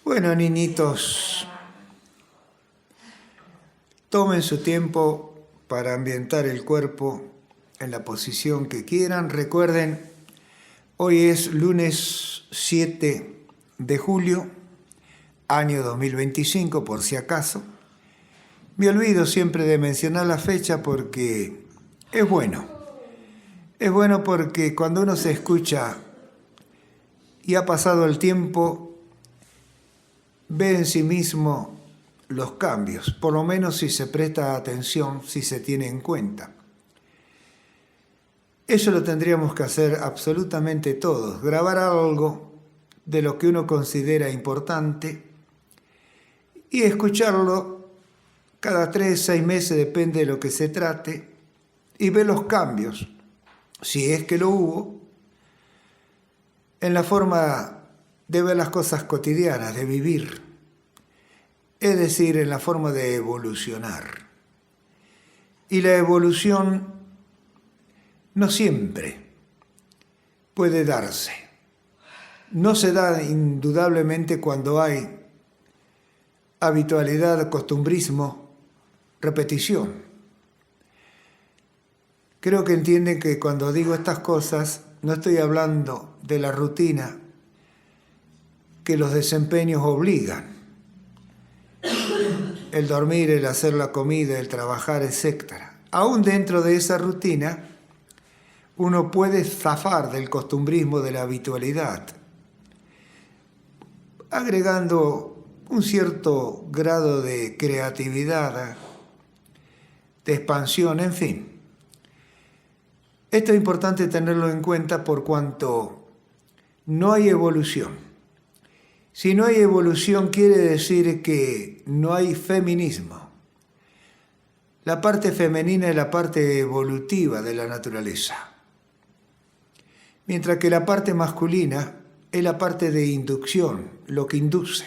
Bueno, niñitos, tomen su tiempo para ambientar el cuerpo en la posición que quieran. Recuerden, hoy es lunes 7 de julio, año 2025, por si acaso. Me olvido siempre de mencionar la fecha porque es bueno. Es bueno porque cuando uno se escucha y ha pasado el tiempo, ve en sí mismo los cambios, por lo menos si se presta atención, si se tiene en cuenta. Eso lo tendríamos que hacer absolutamente todos, grabar algo de lo que uno considera importante y escucharlo cada 3, 6 meses, depende de lo que se trate, y ver los cambios, si es que lo hubo, en la forma de ver las cosas cotidianas, de vivir, es decir, en la forma de evolucionar. Y la evolución no siempre puede darse. No se da indudablemente cuando hay habitualidad, costumbrismo, repetición. Creo que entienden que cuando digo estas cosas no estoy hablando de la rutina que los desempeños obligan. El dormir, el hacer la comida, el trabajar, etc. Aún dentro de esa rutina, uno puede zafar del costumbrismo, de la habitualidad, agregando un cierto grado de creatividad, de expansión, en fin. Esto es importante tenerlo en cuenta por cuanto no hay evolución. Si no hay evolución quiere decir que no hay feminismo. La parte femenina es la parte evolutiva de la naturaleza, mientras que la parte masculina es la parte de inducción, lo que induce.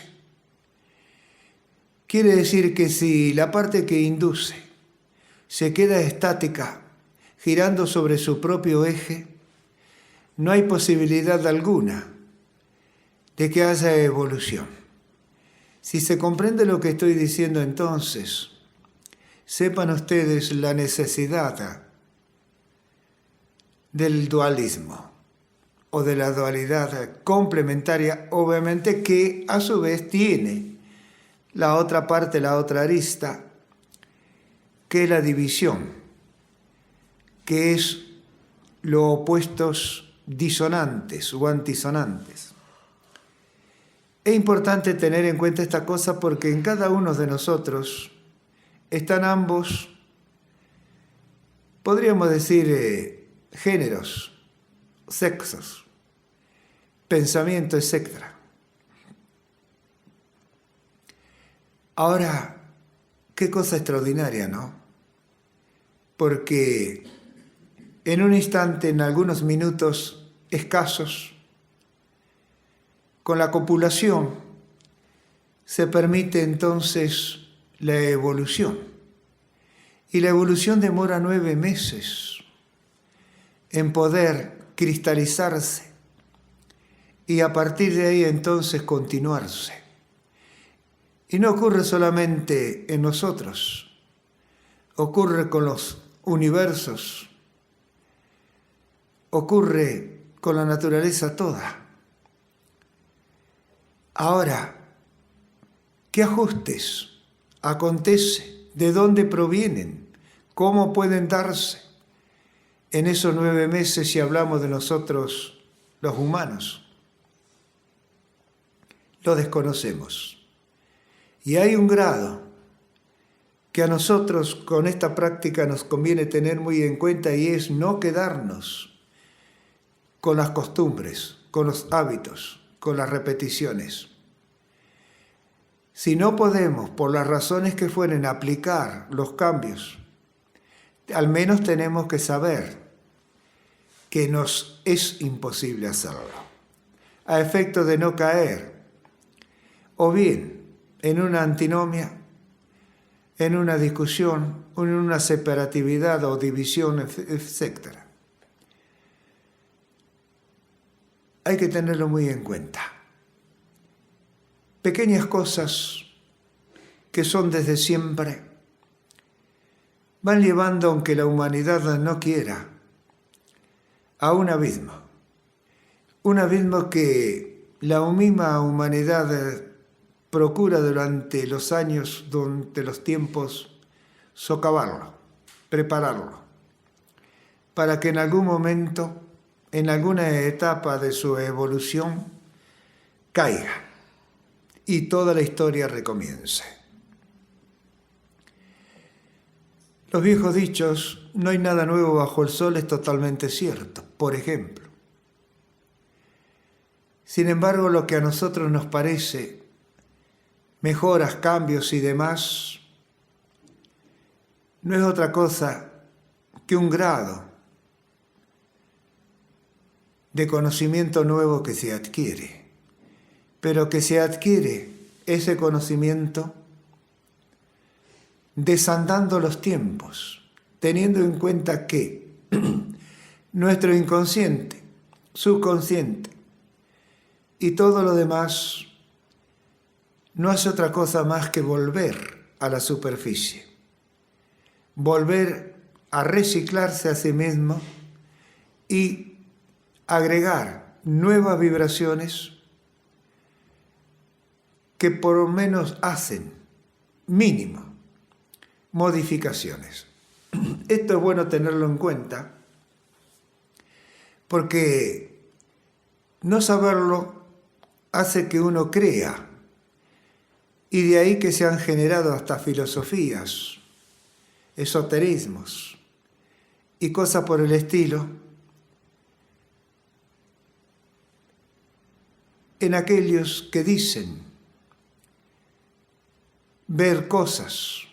Quiere decir que si la parte que induce se queda estática, girando sobre su propio eje, no hay posibilidad alguna de que haya evolución. Si se comprende lo que estoy diciendo entonces, sepan ustedes la necesidad del dualismo o de la dualidad complementaria, obviamente que a su vez tiene la otra parte, la otra arista, que es la división, que es los opuestos disonantes o antisonantes. Es importante tener en cuenta esta cosa porque en cada uno de nosotros están ambos, podríamos decir, géneros, sexos, pensamiento, etc. Ahora, qué cosa extraordinaria, ¿no? Porque en un instante, en algunos minutos escasos, con la copulación, se permite entonces la evolución. Y la evolución demora 9 meses en poder cristalizarse y a partir de ahí entonces continuarse. Y no ocurre solamente en nosotros, ocurre con los universos, ocurre con la naturaleza toda. Ahora, ¿qué ajustes acontece? ¿De dónde provienen? ¿Cómo pueden darse en esos 9 meses si hablamos de nosotros los humanos? Lo desconocemos. Y hay un grado que a nosotros con esta práctica nos conviene tener muy en cuenta y es no quedarnos con las costumbres, con los hábitos, con las repeticiones. Si no podemos, por las razones que fueren, aplicar los cambios, al menos tenemos que saber que nos es imposible hacerlo, a efecto de no caer, o bien en una antinomia, en una discusión, o en una separatividad o división, etc. Hay que tenerlo muy en cuenta. pequeñas cosas que son desde siempre, van llevando, aunque la humanidad no quiera, a un abismo que la misma humanidad procura durante los años, durante los tiempos, socavarlo, prepararlo, para que en algún momento, en alguna etapa de su evolución, caiga y toda la historia recomience. Los viejos dichos, no hay nada nuevo bajo el sol, es totalmente cierto, por ejemplo. Sin embargo, lo que a nosotros nos parece mejoras, cambios y demás, no es otra cosa que un grado de conocimiento nuevo que se adquiere, pero que se adquiere ese conocimiento desandando los tiempos, teniendo en cuenta que nuestro inconsciente, subconsciente y todo lo demás no hace otra cosa más que volver a la superficie, volver a reciclarse a sí mismo y agregar nuevas vibraciones que por lo menos hacen mínimo modificaciones. Esto es bueno tenerlo en cuenta porque no saberlo hace que uno crea, y de ahí que se han generado hasta filosofías, esoterismos y cosas por el estilo en aquellos que dicen ver cosas,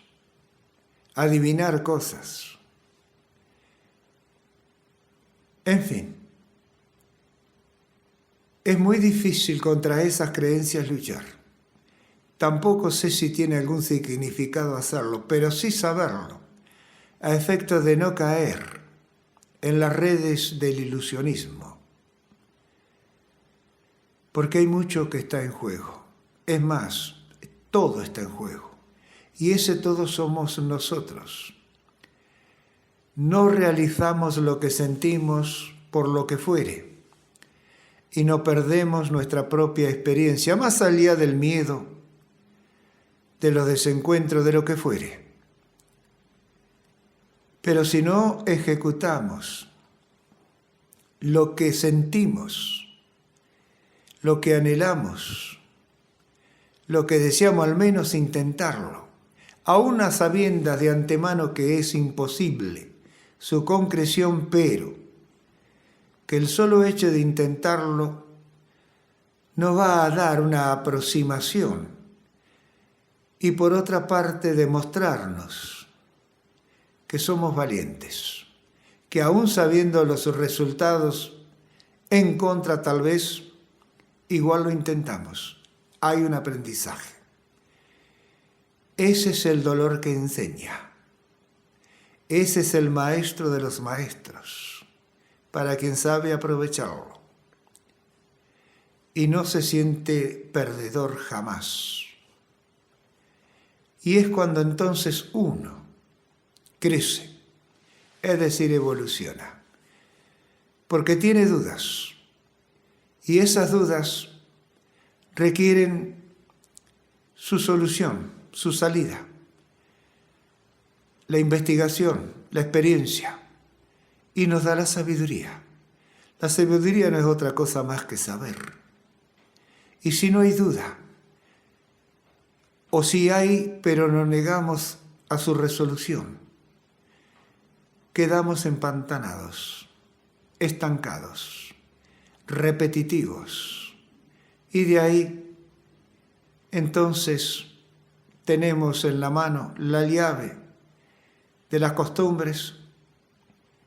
adivinar cosas. En fin, es muy difícil contra esas creencias luchar. Tampoco sé si tiene algún significado hacerlo, pero sí saberlo, a efecto de no caer en las redes del ilusionismo. Porque hay mucho que está en juego. Es más, todo está en juego. Y ese todo somos nosotros. No realizamos lo que sentimos por lo que fuere. Y no perdemos nuestra propia experiencia, más allá del miedo, de los desencuentros, de lo que fuere. Pero si no ejecutamos lo que sentimos, lo que anhelamos, lo que deseamos, al menos intentarlo, aún a sabiendas de antemano que es imposible su concreción, pero que el solo hecho de intentarlo nos va a dar una aproximación y por otra parte demostrarnos que somos valientes, que aún sabiendo los resultados en contra tal vez, igual lo intentamos. Hay un aprendizaje. Ese es el dolor que enseña. Ese es el maestro de los maestros, para quien sabe aprovecharlo. Y no se siente perdedor jamás. Y es cuando entonces uno crece, es decir, evoluciona, porque tiene dudas. Y esas dudas requieren su solución, su salida, la investigación, la experiencia, y nos da la sabiduría. La sabiduría no es otra cosa más que saber. Y si no hay duda, o si hay, pero nos negamos a su resolución, quedamos empantanados, estancados, repetitivos. Y de ahí, entonces, tenemos en la mano la llave de las costumbres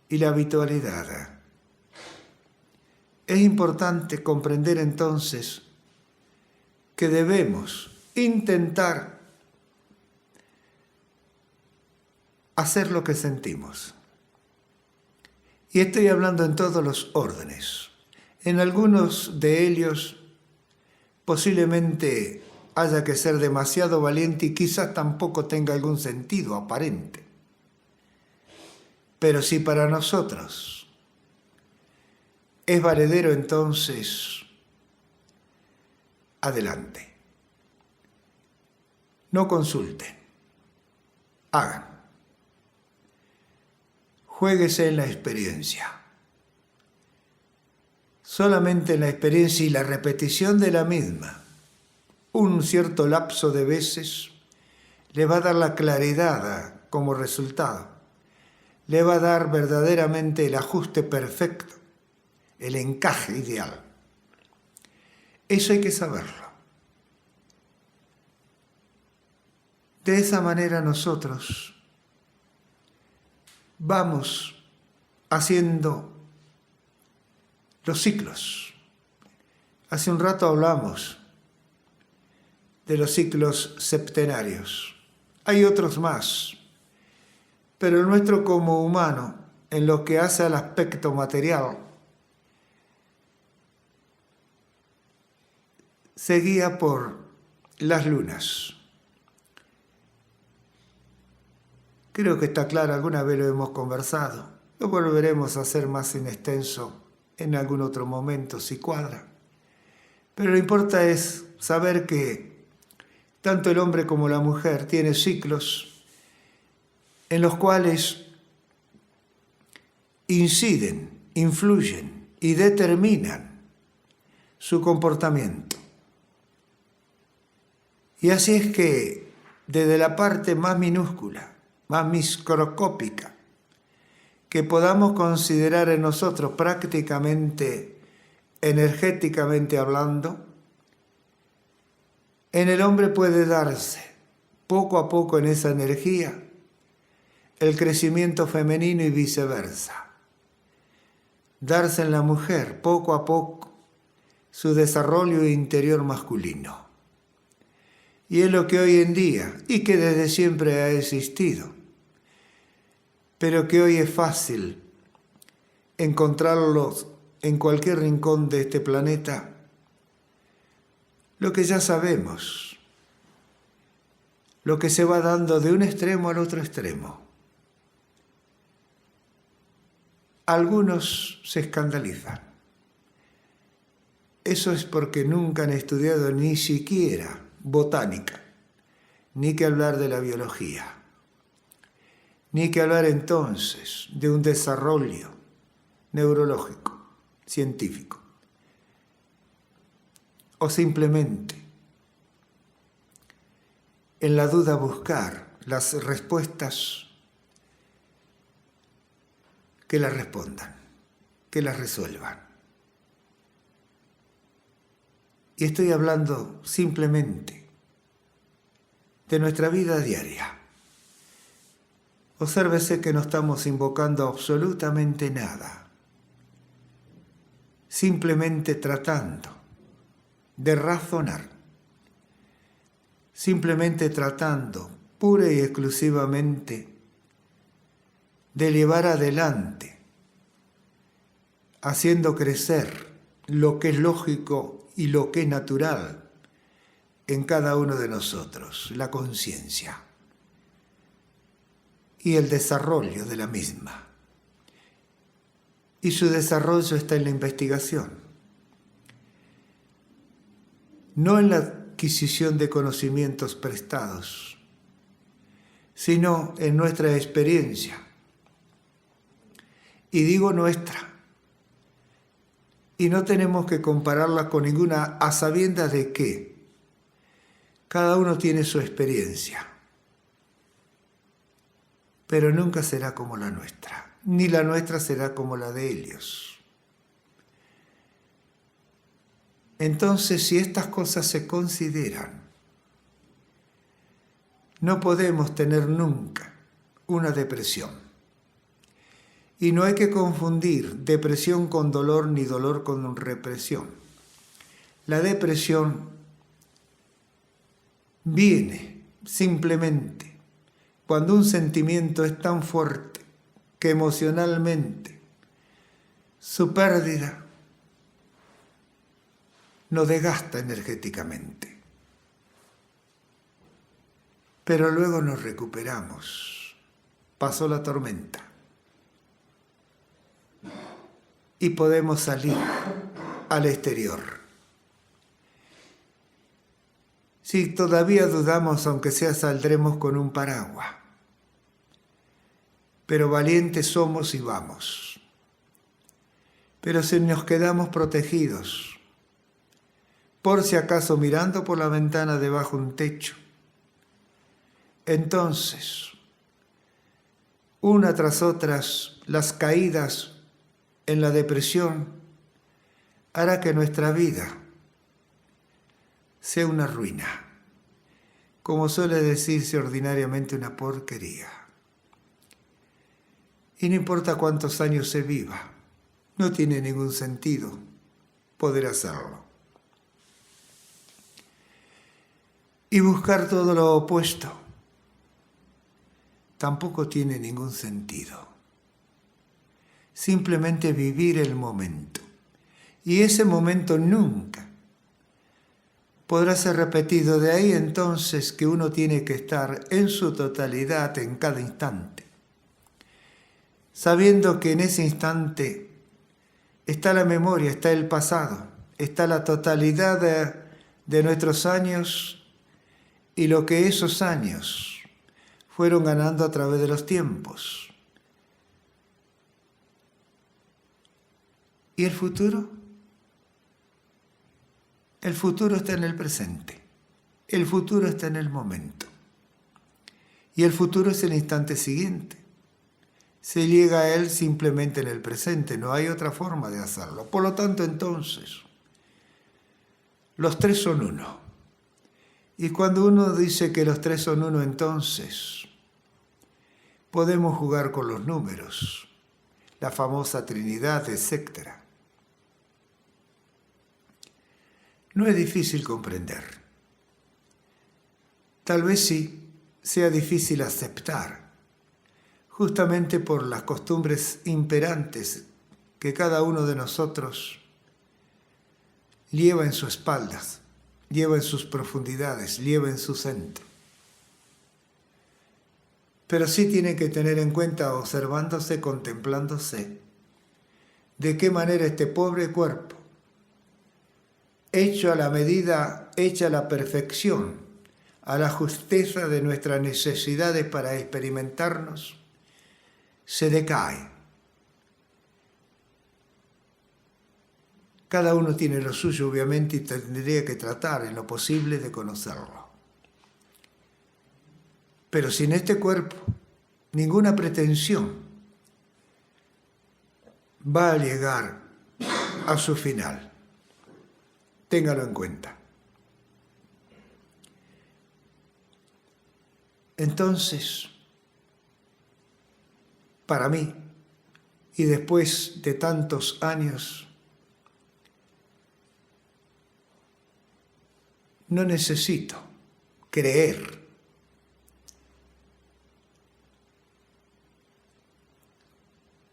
y la habitualidad. Es importante comprender entonces que debemos intentar hacer lo que sentimos. Y estoy hablando en todos los órdenes. En algunos de ellos posiblemente haya que ser demasiado valiente y quizás tampoco tenga algún sentido aparente. Pero si para nosotros es valedero, entonces adelante. No consulten, hagan. Juéguese en la experiencia. Solamente en la experiencia y la repetición de la misma, un cierto lapso de veces, le va a dar la claridad como resultado. Le va a dar verdaderamente el ajuste perfecto, el encaje ideal. Eso hay que saberlo. De esa manera nosotros vamos haciendo los ciclos. Hace un rato hablamos de los ciclos septenarios. Hay otros más, pero el nuestro como humano, en lo que hace al aspecto material, se guía por las lunas. Creo que está claro, alguna vez lo hemos conversado. Lo volveremos a hacer más en extenso en algún otro momento, si cuadra. Pero lo importa es saber que tanto el hombre como la mujer tienen ciclos en los cuales inciden, influyen y determinan su comportamiento. Y así es que desde la parte más minúscula, más microscópica, que podamos considerar en nosotros prácticamente, energéticamente hablando, en el hombre puede darse poco a poco en esa energía el crecimiento femenino y viceversa. Darse en la mujer poco a poco su desarrollo interior masculino. Y es lo que hoy en día, y que desde siempre ha existido, pero que hoy es fácil encontrarlos en cualquier rincón de este planeta, lo que ya sabemos, lo que se va dando de un extremo al otro extremo. Algunos se escandalizan. Eso es porque nunca han estudiado ni siquiera botánica, ni que hablar de la biología. Ni que hablar entonces de un desarrollo neurológico, científico. O simplemente en la duda buscar las respuestas que las respondan, que las resuelvan. Y estoy hablando simplemente de nuestra vida diaria. Obsérvese que no estamos invocando absolutamente nada, simplemente tratando de razonar, simplemente tratando pura y exclusivamente de llevar adelante, haciendo crecer lo que es lógico y lo que es natural en cada uno de nosotros, la conciencia y el desarrollo de la misma. Y su desarrollo está en la investigación, no en la adquisición de conocimientos prestados, sino en nuestra experiencia. Y digo nuestra, y no tenemos que compararla con ninguna, a sabiendas de que cada uno tiene su experiencia, pero nunca será como la nuestra, ni la nuestra será como la de ellos. Entonces, si estas cosas se consideran, no podemos tener nunca una depresión. Y no hay que confundir depresión con dolor ni dolor con represión. La depresión viene simplemente cuando un sentimiento es tan fuerte que emocionalmente su pérdida nos desgasta energéticamente. pero luego nos recuperamos. Pasó la tormenta y podemos salir al exterior. Si todavía dudamos, aunque sea, saldremos con un paraguas. Pero valientes somos y vamos. Pero si nos quedamos protegidos, por si acaso mirando por la ventana debajo de un techo, entonces, una tras otras, las caídas en la depresión hará que nuestra vida sea una ruina, como suele decirse ordinariamente, una porquería. Y no importa cuántos años se viva, no tiene ningún sentido poder hacerlo. Y buscar todo lo opuesto tampoco tiene ningún sentido. Simplemente vivir el momento. Y ese momento nunca podrá ser repetido. De ahí entonces que uno tiene que estar en su totalidad en cada instante, sabiendo que en ese instante está la memoria, está el pasado, está la totalidad de nuestros años y lo que esos años fueron ganando a través de los tiempos. ¿Y el futuro? El futuro está en el presente. El futuro está en el momento. Y el futuro es el instante siguiente. Se llega a él simplemente en el presente. No hay otra forma de hacerlo. Por lo tanto, entonces, los tres son uno. Y cuando uno dice que los tres son uno, entonces podemos jugar con los números, la famosa Trinidad, etc. No es difícil comprender. Tal vez sí sea difícil aceptar, justamente por las costumbres imperantes que cada uno de nosotros lleva en sus espaldas, lleva en sus profundidades, lleva en su centro. Pero sí tiene que tener en cuenta, observándose, contemplándose, de qué manera este pobre cuerpo, hecho a la medida, hecha a la perfección, a la justeza de nuestras necesidades para experimentarnos, se decae. Cada uno tiene lo suyo, obviamente, y tendría que tratar en lo posible de conocerlo. Pero sin este cuerpo, ninguna pretensión va a llegar a su final. Téngalo en cuenta. Entonces, para mí, y después de tantos años, no necesito creer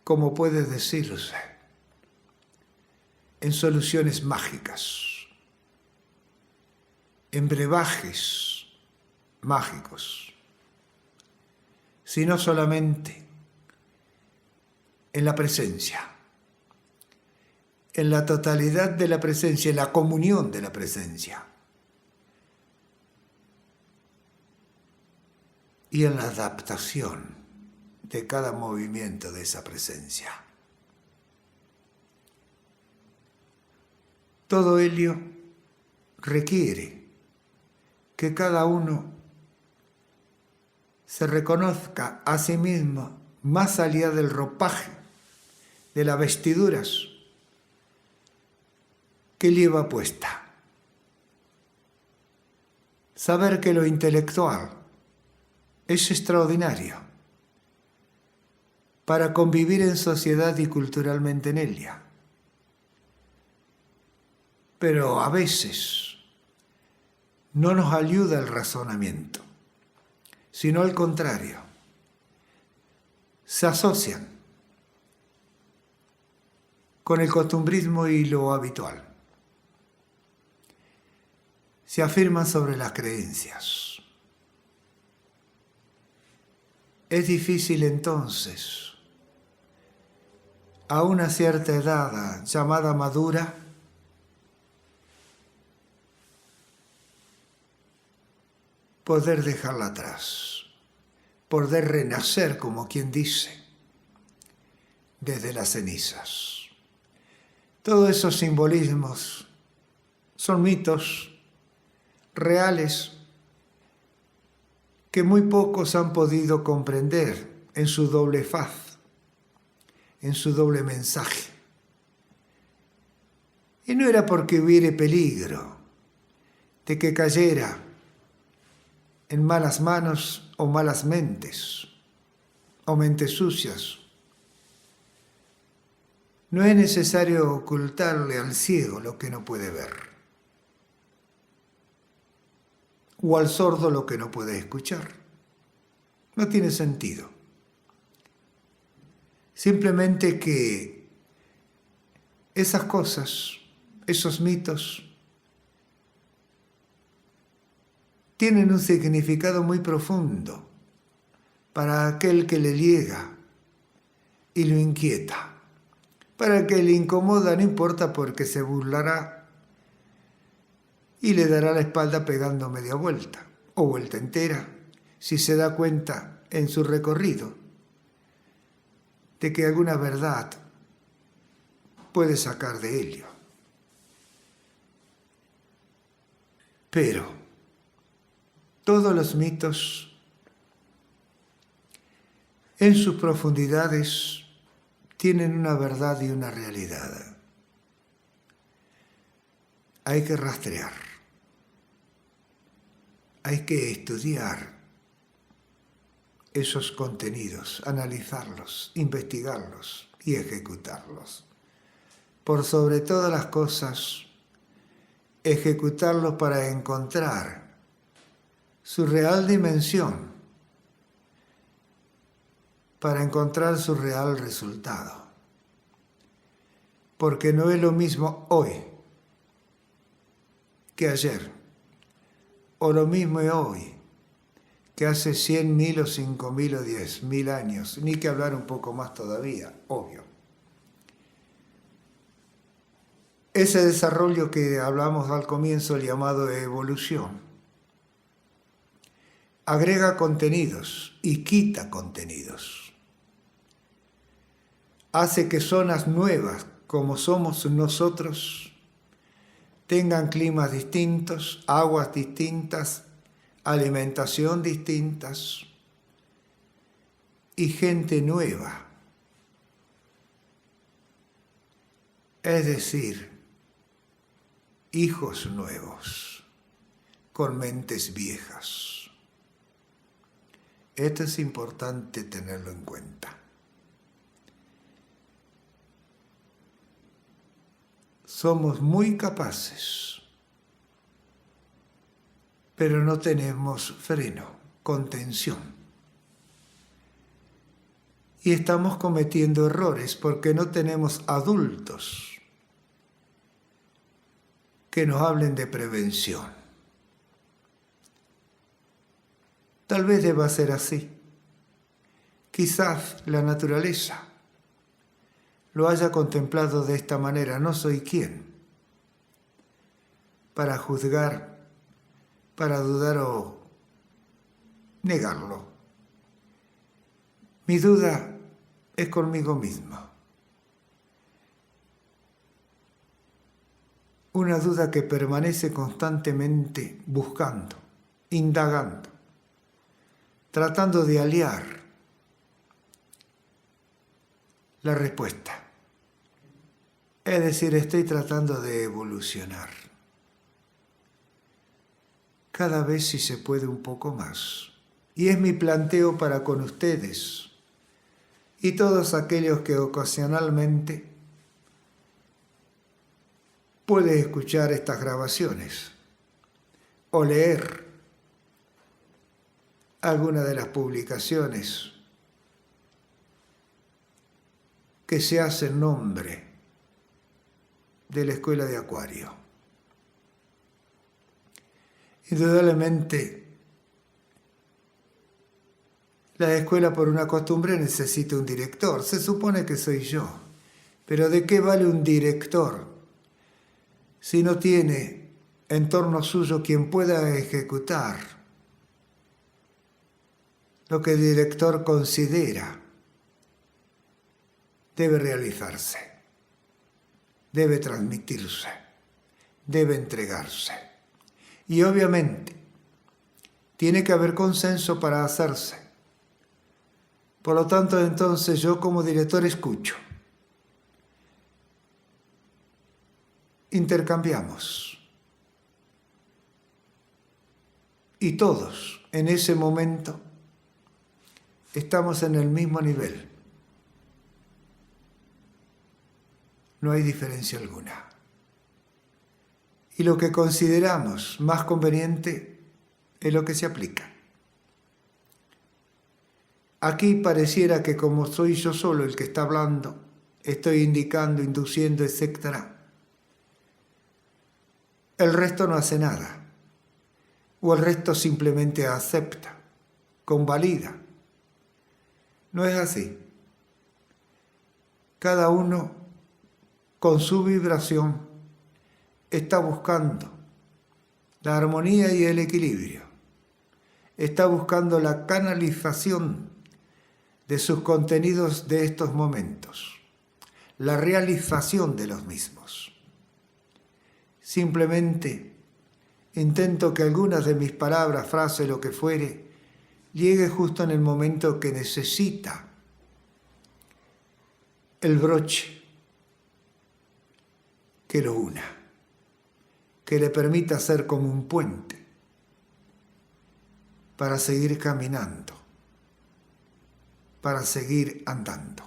como puede decirse en soluciones mágicas, en brebajes mágicos, sino solamente en la presencia, en la totalidad de la presencia, en la comunión de la presencia y en la adaptación de cada movimiento de esa presencia. Todo ello requiere que cada uno se reconozca a sí mismo más allá del ropaje, de las vestiduras que lleva puesta. Saber que lo intelectual es extraordinario para convivir en sociedad y culturalmente en ella. Pero a veces no nos ayuda el razonamiento, sino al contrario, se asocian con el costumbrismo y lo habitual. Se afirman sobre las creencias. Es difícil entonces, a una cierta edad llamada madura, poder dejarla atrás, poder renacer, como quien dice, desde las cenizas. Todos esos simbolismos son mitos reales que muy pocos han podido comprender en su doble faz, en su doble mensaje. Y no era porque hubiera peligro de que cayera en malas manos o malas mentes, o mentes sucias. No es necesario ocultarle al ciego lo que no puede ver, o al sordo lo que no puede escuchar. No tiene sentido. Simplemente que esas cosas, esos mitos, tienen un significado muy profundo para aquel que le llega y lo inquieta. Para el que le incomoda no importa porque se burlará y le dará la espalda pegando media vuelta o vuelta entera, si se da cuenta en su recorrido de que alguna verdad puede sacar de ello. Pero todos los mitos en sus profundidades tienen una verdad y una realidad. Hay que rastrear, hay que estudiar esos contenidos, analizarlos, investigarlos y ejecutarlos. Por sobre todas las cosas, ejecutarlos para encontrar su real dimensión, para encontrar su real resultado. Porque no es lo mismo hoy que ayer, o lo mismo hoy que hace 100.000 o 5.000 o 10.000 años, ni que hablar un poco más todavía, obvio. Ese desarrollo que hablamos al comienzo, llamado evolución, agrega contenidos y quita contenidos. Hace que zonas nuevas, como somos nosotros, tengan climas distintos, aguas distintas, alimentación distintas y gente nueva. Es decir, hijos nuevos con mentes viejas. Esto es importante tenerlo en cuenta. Somos muy capaces, pero no tenemos freno, contención. Y estamos cometiendo errores porque no tenemos adultos que nos hablen de prevención. Tal vez deba ser así. Quizás la naturaleza lo haya contemplado de esta manera. No soy quien para juzgar, para dudar o negarlo. Mi duda es conmigo mismo. Una duda que permanece constantemente buscando, indagando, tratando de aliar la respuesta. Es decir, estoy tratando de evolucionar. Cada vez si se puede un poco más. Y es mi planteo para con ustedes y todos aquellos que ocasionalmente pueden escuchar estas grabaciones o leer alguna de las publicaciones que se hace en nombre de la Escuela de Acuario. Indudablemente, La escuela por una costumbre necesita un director. Se supone que soy yo. Pero ¿de qué vale un director si no tiene en torno suyo quien pueda ejecutar lo que el director considera debe realizarse, debe transmitirse, debe entregarse? Y obviamente tiene que haber consenso para hacerse. Por lo tanto, entonces yo como director escucho. Intercambiamos. Y todos en ese momento estamos en el mismo nivel. No hay diferencia alguna. Y lo que consideramos más conveniente es lo que se aplica. Aquí pareciera que como soy yo solo el que está hablando, estoy indicando, induciendo, etc., el resto no hace nada. O el resto simplemente acepta, convalida. No es así. Cada uno, con su vibración, está buscando la armonía y el equilibrio. Está buscando la canalización de sus contenidos de estos momentos, la realización de los mismos. Simplemente intento que algunas de mis palabras, frases, lo que fuere, llegue justo en el momento que necesita el broche que lo una, que le permita ser como un puente para seguir caminando, para seguir andando.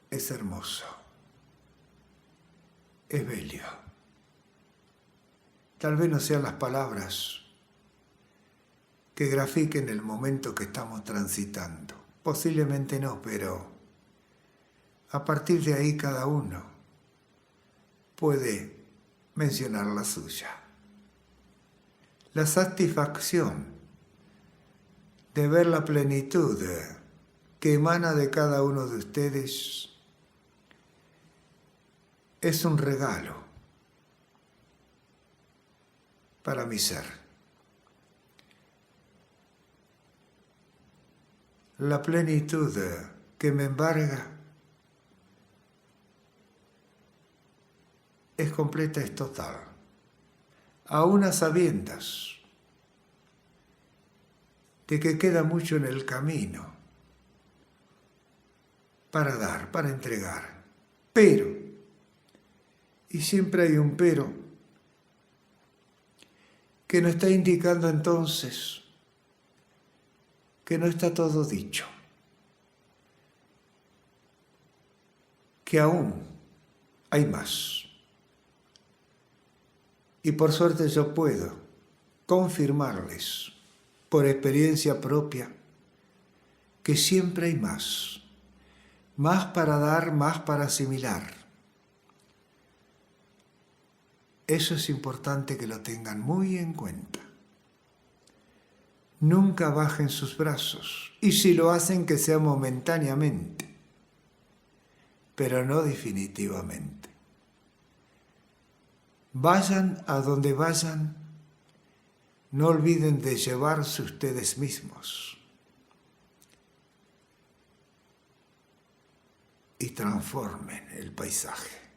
Es hermoso, es bello. Tal vez no sean las palabras que grafiquen el momento que estamos transitando. Posiblemente no, pero a partir de ahí cada uno puede mencionar la suya. La satisfacción de ver la plenitud que emana de cada uno de ustedes es un regalo para mi ser. La plenitud que me embarga es completa, es total, aún a sabiendas de que queda mucho en el camino para dar, para entregar. Pero, y siempre hay un pero, que nos está indicando entonces que no está todo dicho, que aún hay más. Y por suerte yo puedo confirmarles, por experiencia propia, que siempre hay más. Más para dar, más para asimilar. Eso es importante que lo tengan muy en cuenta. Nunca bajen sus brazos, y si lo hacen que sea momentáneamente, pero no definitivamente. Vayan a donde vayan, no olviden de llevarse ustedes mismos y transformen el paisaje.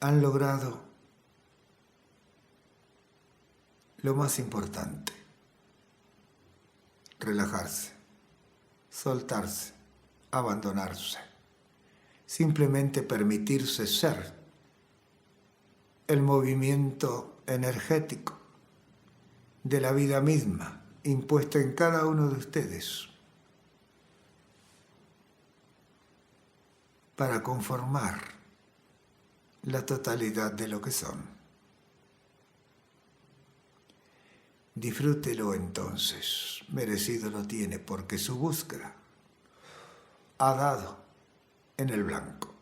Han logrado lo más importante: relajarse, soltarse, abandonarse, simplemente permitirse ser el movimiento energético de la vida misma impuesta en cada uno de ustedes para conformar la totalidad de lo que son. Disfrútelo entonces, merecido lo tiene, porque su búsqueda ha dado en el blanco.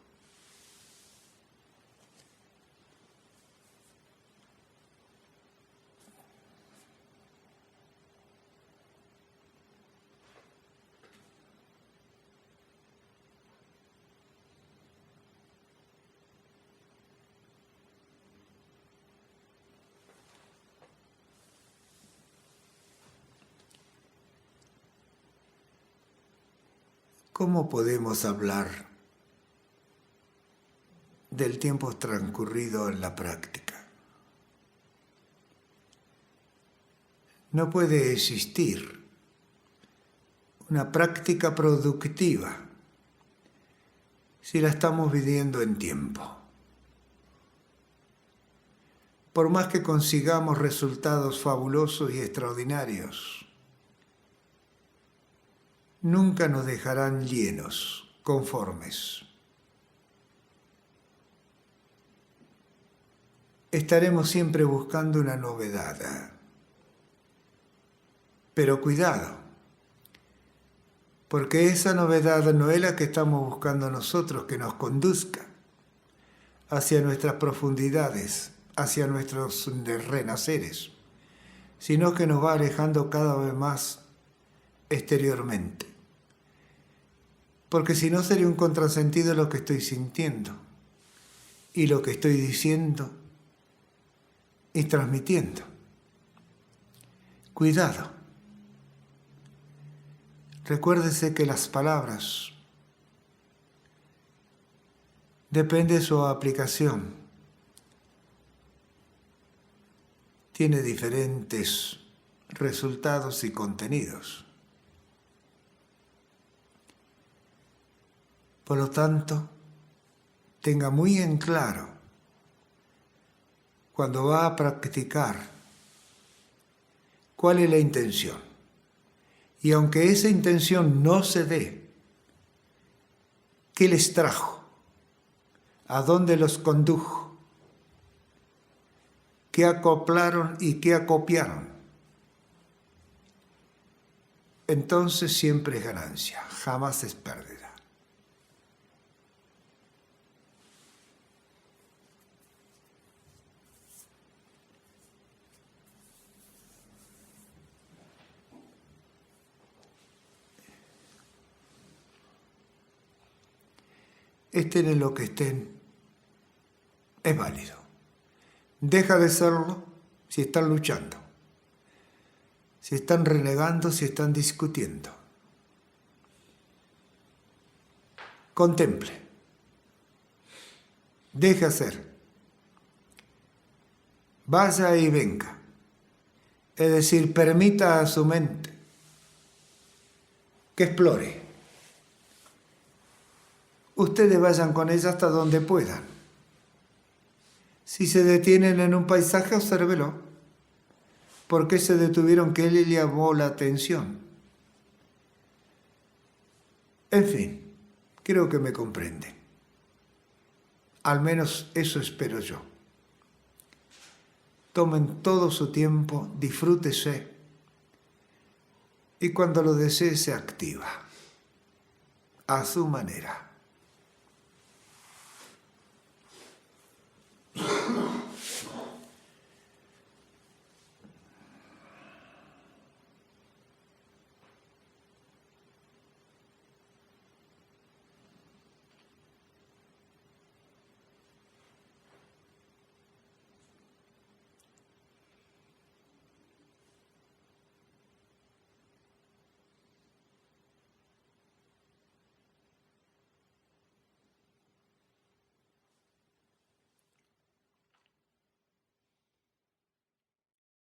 ¿Cómo podemos hablar del tiempo transcurrido en la práctica? No puede existir una práctica productiva si la estamos viviendo en tiempo. Por más que consigamos resultados fabulosos y extraordinarios, nunca nos dejarán llenos, conformes. Estaremos siempre buscando una novedad. Pero cuidado, porque esa novedad no es la que estamos buscando nosotros, que nos conduzca hacia nuestras profundidades, hacia nuestros renaceres, sino que nos va alejando cada vez más exteriormente. Porque si no sería un contrasentido lo que estoy sintiendo y lo que estoy diciendo y transmitiendo. Cuidado. Recuérdese que las palabras, depende de su aplicación, tiene diferentes resultados y contenidos. Por lo tanto, tenga muy en claro, cuando va a practicar, cuál es la intención. Y aunque esa intención no se dé, ¿qué les trajo? ¿A dónde los condujo? ¿Qué acoplaron y qué acopiaron? Entonces siempre es ganancia, jamás es pérdida. Estén en lo que estén, es válido. Deja de serlo si están luchando, si están renegando, si están discutiendo. Contemple. Deje hacer. Vaya y venga. Es decir, permita a su mente que explore. Ustedes vayan con ella hasta donde puedan. Si se detienen en un paisaje, obsérvelo. ¿Por qué se detuvieron? ¿Qué le llamó la atención? En fin, creo que me comprenden. Al menos eso espero yo. Tomen todo su tiempo, disfrútese y cuando lo desee se activa a su manera.